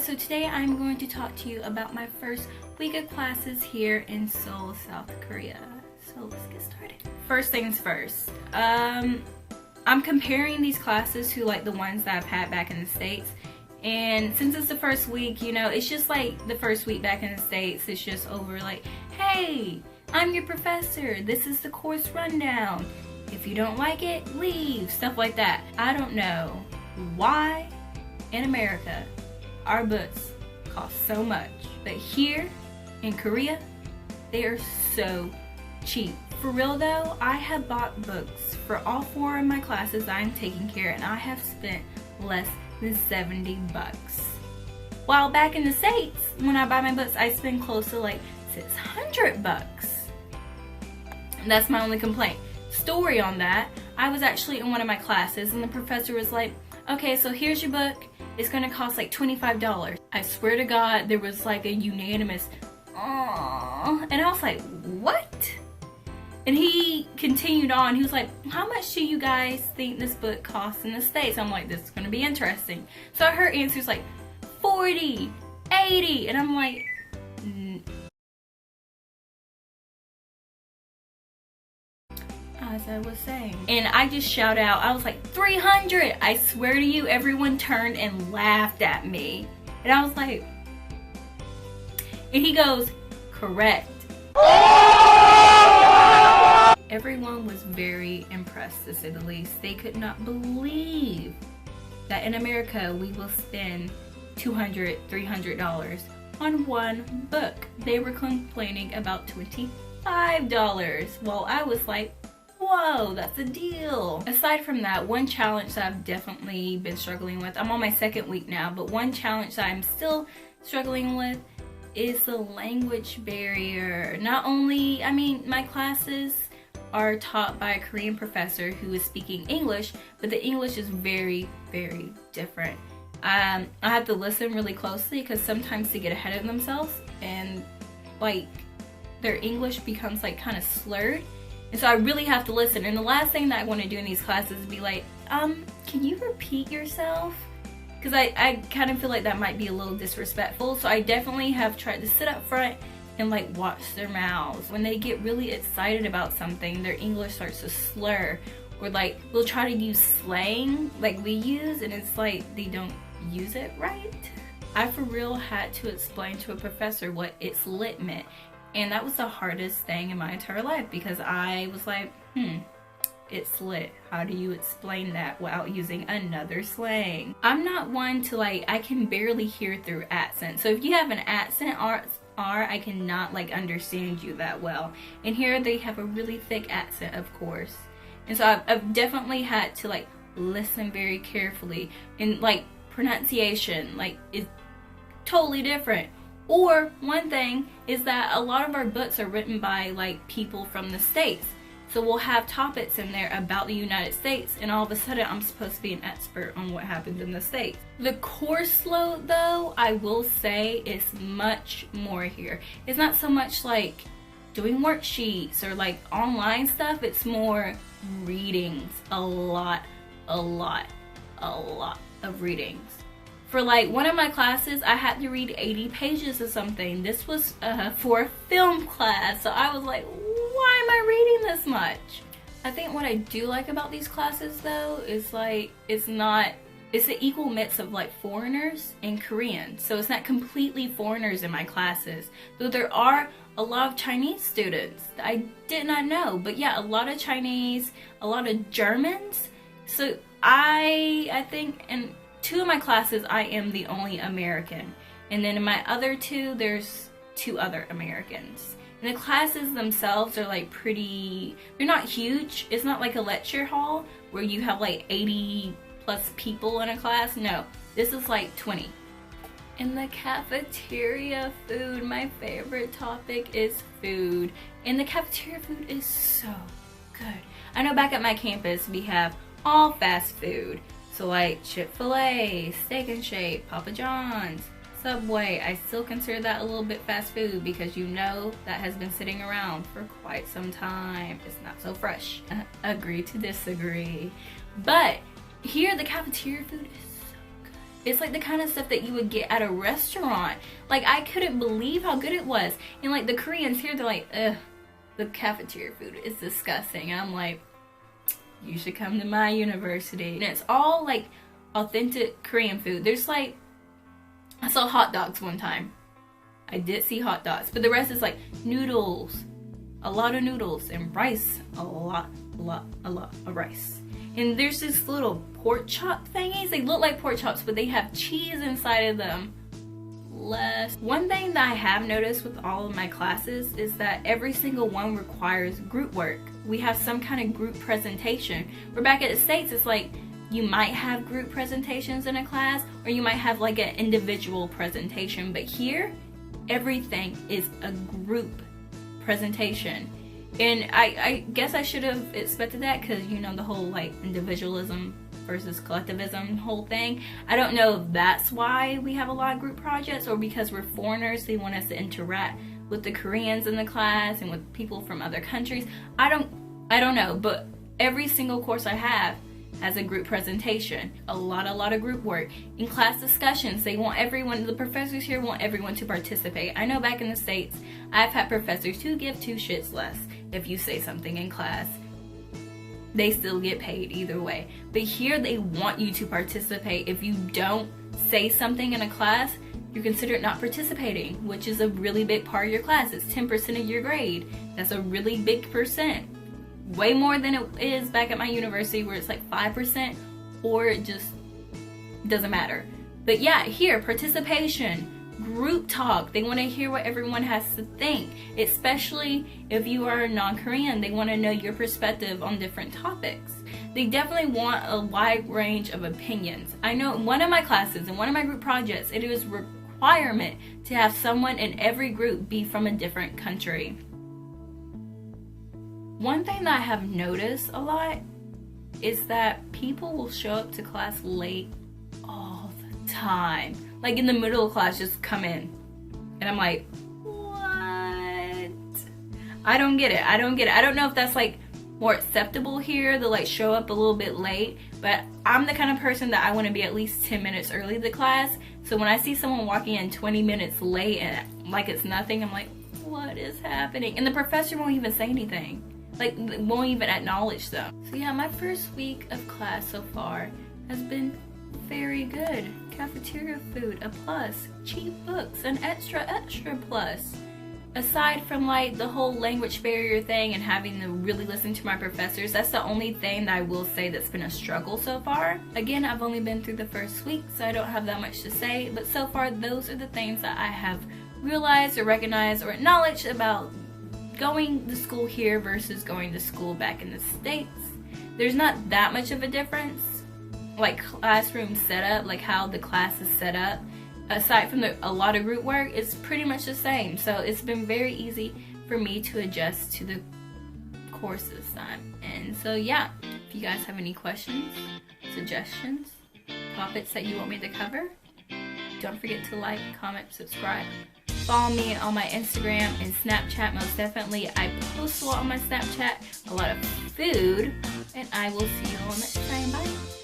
guys, so today I'm going to talk to you about my first week of classes here in Seoul, South Korea. So let's get started. First things first, I'm comparing these classes to like the ones that I've had back in the States. And since it's the first week, you know, it's just like the first week back in the States. It's just over like, hey, I'm your professor. This is the course rundown. If you don't like it, leave. Stuff like that. I don't know why in America our books cost so much, but here in Korea they are so cheap. For real though, I have bought books for all 4 of my classes I'm taking care of, and I have spent less than 70 bucks. While back in the States, when I buy my books, I spend close to like 600 bucks. And that's my only complaint. Story on that, I was actually in one of my classes and the professor was like, okay, so here's your book. It's gonna cost like $25. I swear to God, there was like a unanimous, aww. And I was like, what? And he continued on. He was like, how much do you guys think this book costs in the States? I'm like, this is gonna be interesting. So her answer was like, 40, 80. And I'm like, as I was saying. And I just shout out, I was like, 300! I swear to you, everyone turned and laughed at me. And I was like, and he goes, correct. Everyone was very impressed, to say the least. They could not believe that in America we will spend $200, $300 on one book. They were complaining about $25, while I was like, whoa, that's a deal. Aside from that, one challenge that I've definitely been struggling with, I'm on my 2nd week now, but one challenge that I'm still struggling with is the language barrier. Not only, I mean, my classes are taught by a Korean professor who is speaking English, but the English is very, very different. I have to listen really closely because sometimes they get ahead of themselves and like their English becomes like kind of slurred. And so I really have to listen. And the last thing that I want to do in these classes is be like, can you repeat yourself? Because I kind of feel like that might be a little disrespectful. So I definitely have tried to sit up front and like watch their mouths. When they get really excited about something, their English starts to slur. Or like, they'll try to use slang like we use, and it's like they don't use it right. I for real had to explain to a professor what it's lit meant. And that was the hardest thing in my entire life because I was like, it's lit. How do you explain that without using another slang? I'm not one to like, I can barely hear through accent. So if you have an accent R, I cannot like understand you that well. And here they have a really thick accent, of course. And so I've definitely had to like listen very carefully. And like pronunciation, like is totally different. Or one thing is that a lot of our books are written by like people from the States. So we'll have topics in there about the United States, and all of a sudden I'm supposed to be an expert on what happens in the States. The course load though, I will say, is much more here. It's not so much like doing worksheets or like online stuff, it's more readings. A lot of readings. For like one of my classes, I had to read 80 pages of something. This was for a film class, so I was like, why am I reading this much? I think what I do like about these classes though is like, it's an equal mix of like foreigners and Koreans. So it's not completely foreigners in my classes, though there are a lot of Chinese students that I did not know. But yeah, a lot of Chinese, a lot of Germans. So I think in 2 of my classes, I am the only American. And then in my other 2, there's 2 other Americans. And the classes themselves are like pretty, they're not huge. It's not like a lecture hall where you have like 80 plus people in a class. No, this is like 20. In the cafeteria food, my favorite topic is food. And the cafeteria food is so good. I know back at my campus, we have all fast food. So like Chick-fil-A, Steak and Shake, Papa John's, Subway. I still consider that a little bit fast food because you know that has been sitting around for quite some time. It's not so fresh. Agree to disagree. But here the cafeteria food is so good. It's like the kind of stuff that you would get at a restaurant. Like, I couldn't believe how good it was. And like the Koreans here, they're like, ugh, the cafeteria food is disgusting. And I'm like, you should come to my university. And it's all like authentic Korean food. There's like, I saw hot dogs one time. I did see hot dogs, but the rest is like noodles, a lot of noodles, and rice, a lot of rice. And there's this little pork chop thingies. They look like pork chops, but they have cheese inside of them. One thing that I have noticed with all of my classes is that every single one requires group work. We have some kind of group presentation. We're back at the States, it's like you might have group presentations in a class, or you might have like an individual presentation, but here, everything is a group presentation. And I guess I should have expected that, because you know the whole like individualism versus collectivism whole thing. I don't know if that's why we have a lot of group projects, or because we're foreigners, they want us to interact with the Koreans in the class and with people from other countries. I don't know, but every single course I have has a group presentation, a lot of group work. In class discussions, they want everyone, the professors here want everyone to participate. I know back in the States, I've had professors who give two shits less if you say something in class. They still get paid either way. But here they want you to participate. If you don't say something in a class, you're considered not participating, which is a really big part of your class. It's 10% of your grade. That's a really big percent. Way more than it is back at my university, where it's like 5%, or it just doesn't matter. But yeah, here, participation, group talk, they want to hear what everyone has to think, especially if you are non-Korean. They want to know your perspective on different topics. They definitely want a wide range of opinions. I know in one of my classes, in one of my group projects, it was a requirement to have someone in every group be from a different country. One thing that I have noticed a lot is that people will show up to class late all the time. Like in the middle of class, just come in. And I'm like, what? I don't get it. I don't know if that's like more acceptable here to like show up a little bit late, but I'm the kind of person that I want to be at least 10 minutes early to class. So when I see someone walking in 20 minutes late and like it's nothing, I'm like, what is happening? And the professor won't even say anything. Like, won't even acknowledge them. So yeah, my first week of class so far has been very good. Cafeteria food, a plus. Cheap books, an extra plus. Aside from like the whole language barrier thing and having to really listen to my professors, that's the only thing that I will say that's been a struggle so far. Again, I've only been through the first week, so I don't have that much to say, but so far those are the things that I have realized or recognized or acknowledged about going to school here versus going to school back in the States. There's not that much of a difference. Like classroom setup, like how the class is set up, aside from a lot of group work, it's pretty much the same. So it's been very easy for me to adjust to the course this time. And so yeah, if you guys have any questions, suggestions, topics that you want me to cover, don't forget to like, comment, subscribe. Follow me on my Instagram and Snapchat, most definitely. I post a lot on my Snapchat, a lot of food, and I will see you all next time. Bye!